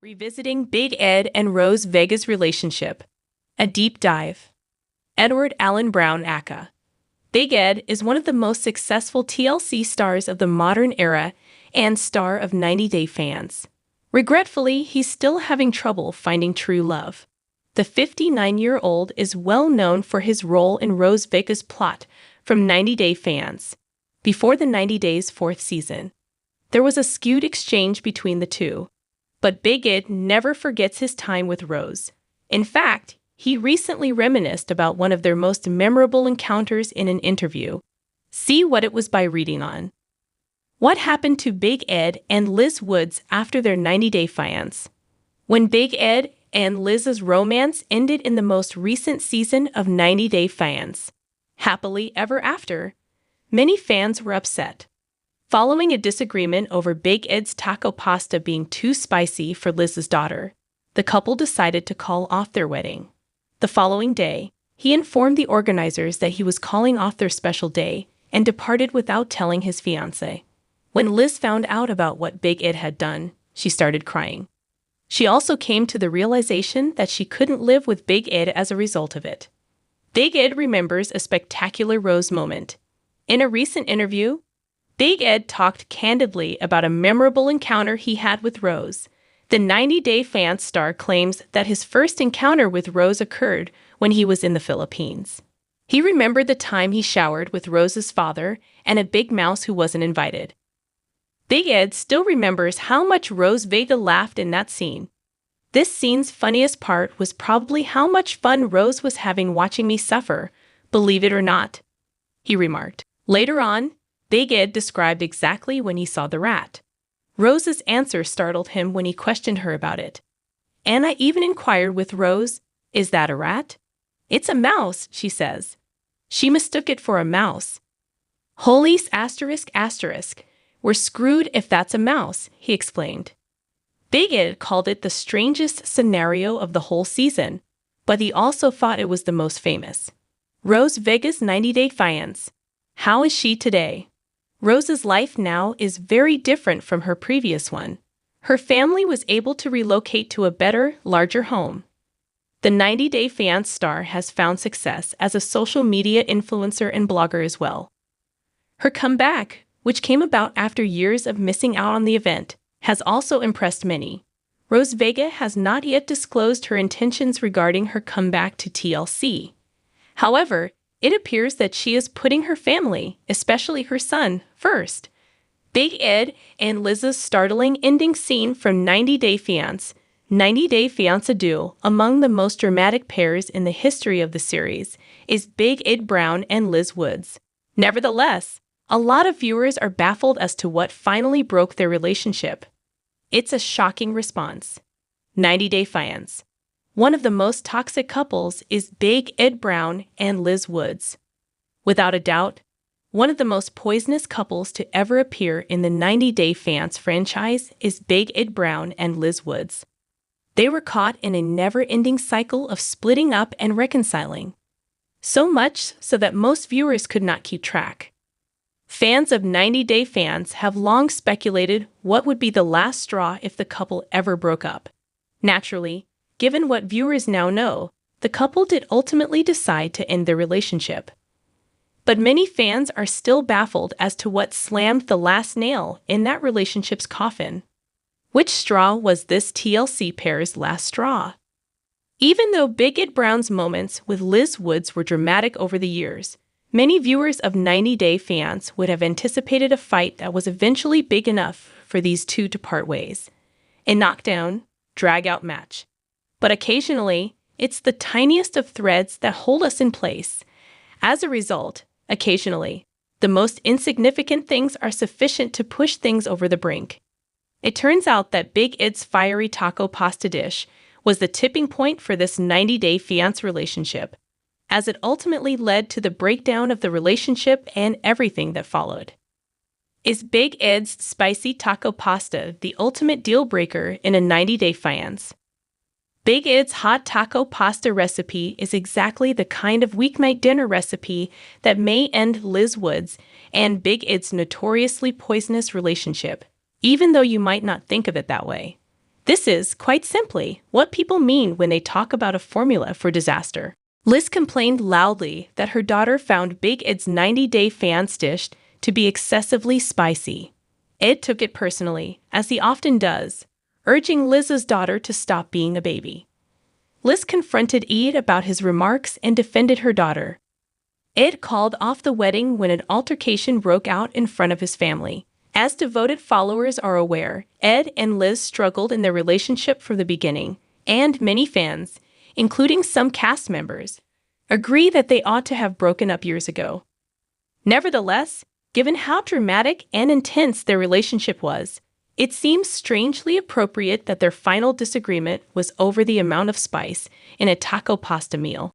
Revisiting Big Ed and Rose Vega's relationship. A deep dive. Edward Allen Brown aka Big Ed is one of the most successful TLC stars of the modern era and star of 90 Day Fiancé. Regretfully, he's still having trouble finding true love. The 59-year-old is well known for his role in Rose Vega's plot from 90 Day Fiancé. Before the 90 Days' fourth season, there was a skewed exchange between the two. But Big Ed never forgets his time with Rose. In fact, he recently reminisced about one of their most memorable encounters in an interview. See what it was by reading on. What happened to Big Ed and Liz Woods after their 90-day fiancé? When Big Ed and Liz's romance ended in the most recent season of 90 Day Fiancé, happily ever after, many fans were upset. Following a disagreement over Big Ed's taco pasta being too spicy for Liz's daughter, the couple decided to call off their wedding. The following day, he informed the organizers that he was calling off their special day and departed without telling his fiancé. When Liz found out about what Big Ed had done, she started crying. She also came to the realization that she couldn't live with Big Ed as a result of it. Big Ed remembers a spectacular Rose moment. In a recent interview, Big Ed talked candidly about a memorable encounter he had with Rose. The 90 Day Fiancé star claims that his first encounter with Rose occurred when he was in the Philippines. He remembered the time he showered with Rose's father and a big mouse who wasn't invited. Big Ed still remembers how much Rose Vega laughed in that scene. This scene's funniest part was probably how much fun Rose was having watching me suffer, believe it or not, he remarked. Later on, Big Ed described exactly when he saw the rat. Rose's answer startled him when he questioned her about it. Anna even inquired with Rose, "Is that a rat?" "It's a mouse," she says. She mistook it for a mouse. "Holies asterisk asterisk. We're screwed if that's a mouse," he explained. Big Ed called it the strangest scenario of the whole season, but he also thought it was the most famous. Rose Vega's 90 Day Fiancé. How is she today? Rose's life now is very different from her previous one. Her family was able to relocate to a better, larger home. The 90 Day Fiancé star has found success as a social media influencer and blogger as well. Her comeback, which came about after years of missing out on the event, has also impressed many. Rose Vega has not yet disclosed her intentions regarding her comeback to TLC. However, it appears that she is putting her family, especially her son, first. Big Ed and Liz's startling ending scene from 90 Day Fiancé. 90 Day Fiancé duo, among the most dramatic pairs in the history of the series, is Big Ed Brawon and Liz Woods. Nevertheless, a lot of viewers are baffled as to what finally broke their relationship. It's a shocking response. 90 Day Fiancé. One of the most toxic couples is Big Ed Brawon and Liz Woods. Without a doubt, one of the most poisonous couples to ever appear in the 90 Day Fiancé franchise is Big Ed Brawon and Liz Woods. They were caught in a never-ending cycle of splitting up and reconciling. So much so that most viewers could not keep track. Fans of 90 Day Fiancé have long speculated what would be the last straw if the couple ever broke up. Naturally, given what viewers now know, the couple did ultimately decide to end their relationship. But many fans are still baffled as to what slammed the last nail in that relationship's coffin. Which straw was this TLC pair's last straw? Even though Big Ed Brawon's moments with Liz Woods were dramatic over the years, many viewers of 90 Day Fiancé would have anticipated a fight that was eventually big enough for these two to part ways. A knockdown, drag-out match. But occasionally, it's the tiniest of threads that hold us in place. As a result, occasionally, the most insignificant things are sufficient to push things over the brink. It turns out that Big Ed's fiery taco pasta dish was the tipping point for this 90 Day Fiancé relationship, as it ultimately led to the breakdown of the relationship and everything that followed. Is Big Ed's spicy taco pasta the ultimate deal breaker in a 90 Day Fiancé? Big Ed's hot taco pasta recipe is exactly the kind of weeknight dinner recipe that may end Liz Woods and Big Ed's notoriously poisonous relationship, even though you might not think of it that way. This is, quite simply, what people mean when they talk about a formula for disaster. Liz complained loudly that her daughter found Big Ed's 90-day Fiancé dish to be excessively spicy. Ed took it personally, as he often does, urging Liz's daughter to stop being a baby. Liz confronted Ed about his remarks and defended her daughter. Ed called off the wedding when an altercation broke out in front of his family. As devoted followers are aware, Ed and Liz struggled in their relationship from the beginning, and many fans, including some cast members, agree that they ought to have broken up years ago. Nevertheless, given how dramatic and intense their relationship was, it seems strangely appropriate that their final disagreement was over the amount of spice in a taco pasta meal.